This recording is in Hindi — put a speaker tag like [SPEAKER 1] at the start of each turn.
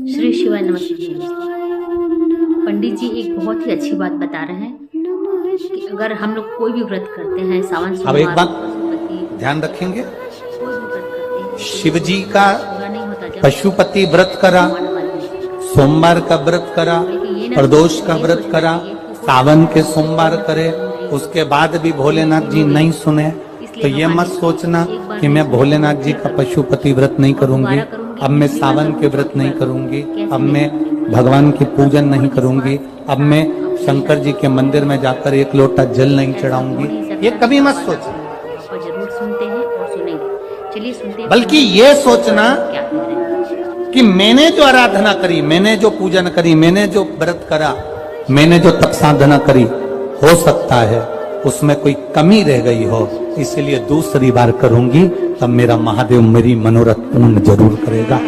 [SPEAKER 1] श्री शिवाय नमस्कार। पंडित जी एक बहुत ही अच्छी बात बता रहे हैं कि अगर हम लोग कोई भी व्रत करते हैं, सावन
[SPEAKER 2] अब एक बात
[SPEAKER 1] पशुपति
[SPEAKER 2] ध्यान रखेंगे,
[SPEAKER 1] कोई भी व्रत करते हैं,
[SPEAKER 2] शिव जी का
[SPEAKER 1] पूरा नहीं होता जब
[SPEAKER 2] पशुपति व्रत करा, सोमवार का व्रत करा, प्रदोष का व्रत करा, सावन के सोमवार करे, उसके बाद भी भोलेनाथ जी नहीं सुने तो ये मत सोचना कि मैं भोलेनाथ जी का पशुपति व्रत नहीं करूंगी, अब मैं सावन के व्रत नहीं करूंगी, अब मैं भगवान की पूजन नहीं करूंगी, अब मैं शंकर जी के मंदिर में जाकर एक लोटा जल नहीं चढ़ाऊंगी। ये कभी मत सोचना,
[SPEAKER 1] और जरूर सुनते हैं और सुनेंगे। चलिए सुनते हैं।
[SPEAKER 2] बल्कि ये सोचना
[SPEAKER 1] क्या कह रहे हैं।
[SPEAKER 2] कि मैंने जो आराधना करी, मैंने जो पूजन करी, मैंने जो व्रत करा, मैंने जो तप साधना करी, हो सकता है उसमें कोई कमी रह गई हो, इसलिए दूसरी बार करूंगी तब मेरा महादेव मेरी मनोरथ पूर्ण जरूर करेगा।